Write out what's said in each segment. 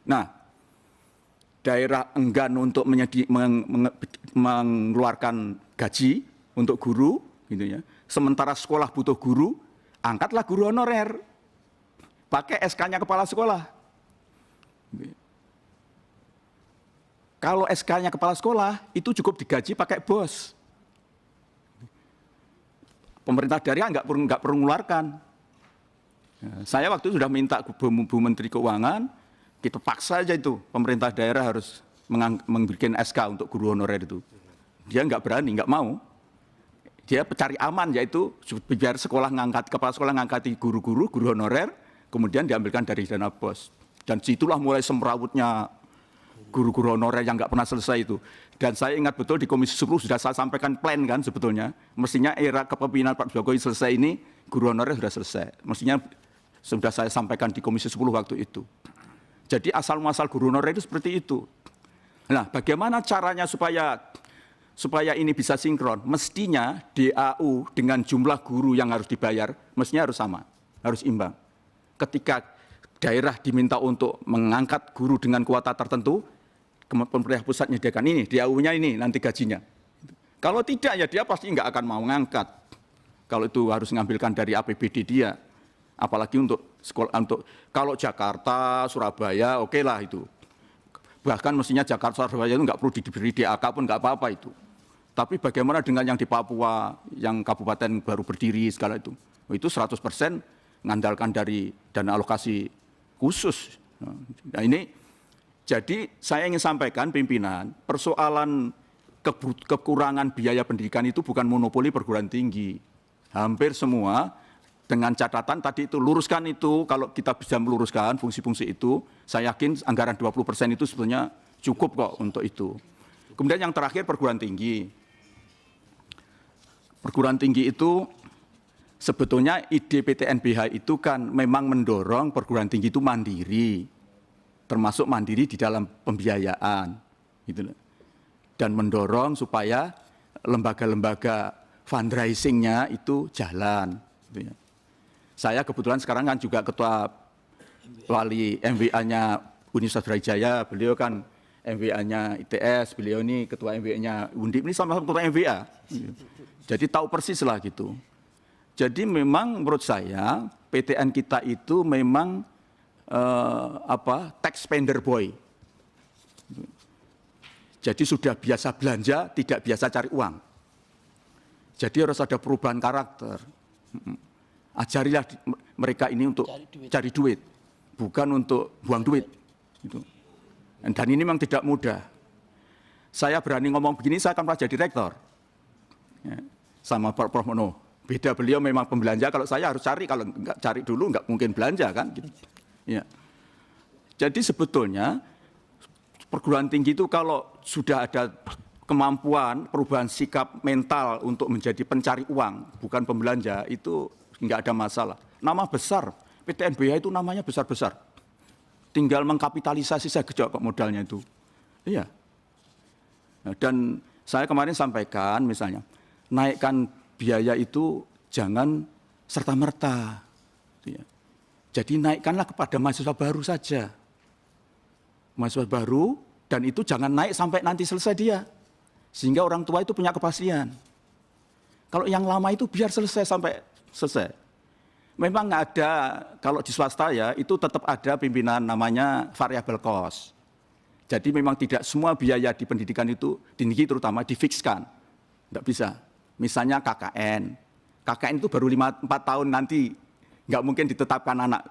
Nah, daerah enggan untuk mengeluarkan gaji untuk guru, gitu ya. Sementara sekolah butuh guru, angkatlah guru honorer, pakai SK-nya kepala sekolah. Kalau SK-nya kepala sekolah itu cukup digaji pakai bos. Pemerintah daerah nggak perlu mengeluarkan. Saya waktu itu sudah minta Bu Menteri Keuangan, kita paksa aja itu pemerintah daerah harus memberikan SK untuk guru honorer itu. Dia nggak berani, nggak mau. Dia cari aman, yaitu biar kepala sekolah ngangkati guru honorer, kemudian diambilkan dari dana bos. Dan situlah mulai semrawutnya guru-guru honorer yang nggak pernah selesai itu. Dan saya ingat betul di Komisi 10 sudah saya sampaikan plan kan sebetulnya. Mestinya era kepemimpinan Pak Jokowi selesai ini, guru honorer sudah selesai. Mestinya sudah saya sampaikan di Komisi 10 waktu itu. Jadi asal-muasal guru honorer itu seperti itu. Nah, bagaimana caranya supaya ini bisa sinkron? Mestinya DAU dengan jumlah guru yang harus dibayar, mestinya harus sama, harus imbang. Ketika daerah diminta untuk mengangkat guru dengan kuota tertentu, pemerintah pusat menyediakan ini, DAU-nya ini, nanti gajinya. Kalau tidak, ya dia pasti nggak akan mau mengangkat. Kalau itu harus mengambilkan dari APBD dia. Apalagi untuk sekolah, kalau Jakarta, Surabaya, oke lah itu. Bahkan mestinya Jakarta, Surabaya itu nggak perlu diberi DAK pun nggak apa-apa itu. Tapi bagaimana dengan yang di Papua, yang kabupaten baru berdiri segala itu. Itu 100% mengandalkan dari dana alokasi khusus. Nah ini, jadi saya ingin sampaikan pimpinan, persoalan kekurangan biaya pendidikan itu bukan monopoli perguruan tinggi. Hampir semua, dengan catatan tadi itu, luruskan itu, kalau kita bisa meluruskan fungsi-fungsi itu, saya yakin anggaran 20% itu sebetulnya cukup kok untuk itu. Kemudian yang terakhir perguruan tinggi. Perguruan tinggi itu, sebetulnya ide PTNBH itu kan memang mendorong perguruan tinggi itu mandiri, termasuk mandiri di dalam pembiayaan, gitu. Dan mendorong supaya lembaga-lembaga fundraising-nya itu jalan. Gitu ya. Saya kebetulan sekarang kan juga ketua wali MWA-nya Universitas Brawijaya, beliau kan MWA-nya ITS, beliau ini ketua MWA-nya Undip, ini sama-sama ketua MWA. Jadi tahu persis lah gitu. Jadi memang menurut saya PTN kita itu memang tax spender boy. Jadi sudah biasa belanja, tidak biasa cari uang. Jadi harus ada perubahan karakter. Ajarilah mereka ini untuk cari duit, bukan untuk buang duit. Dan ini memang tidak mudah. Saya berani ngomong begini, saya akan pernah jadi rektor. Ya, sama Prof. Mono. Beda, beliau memang pembelanja, kalau saya harus cari, kalau nggak cari dulu nggak mungkin belanja kan. Gitu. Ya. Jadi sebetulnya perguruan tinggi itu kalau sudah ada kemampuan perubahan sikap mental untuk menjadi pencari uang, bukan pembelanja, itu nggak ada masalah. Nama besar, PTNBH itu namanya besar-besar. Tinggal mengkapitalisasi saja kok modalnya itu. Iya. Nah, dan saya kemarin sampaikan misalnya, naikkan biaya itu jangan serta-merta. Ya. Jadi naikkanlah kepada mahasiswa baru saja. Mahasiswa baru, dan itu jangan naik sampai nanti selesai dia. Sehingga orang tua itu punya kepastian. Kalau yang lama itu biar selesai sampai selesai. Memang ada, kalau di swasta ya, itu tetap ada pimpinan namanya variable cost. Jadi memang tidak semua biaya di pendidikan itu, di negeri terutama, difikskan. Tidak bisa. Misalnya KKN. KKN itu baru 4 tahun nanti, nggak mungkin ditetapkan anak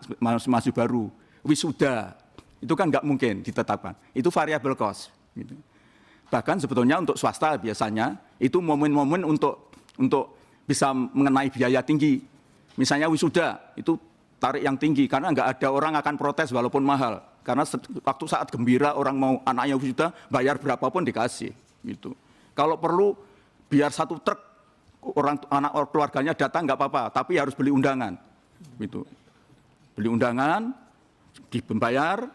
masih baru. Wisuda, itu kan nggak mungkin ditetapkan. Itu variable cost. Gitu. Bahkan sebetulnya untuk swasta biasanya, itu momen-momen untuk bisa mengenai biaya tinggi. Misalnya wisuda, itu tarik yang tinggi, karena nggak ada orang akan protes walaupun mahal. Karena waktu saat gembira orang mau anaknya wisuda, bayar berapapun dikasih. Gitu. Kalau perlu, biar 1 truk anak keluarganya datang nggak apa-apa, tapi harus beli undangan. Gitu. Beli undangan, dibayar,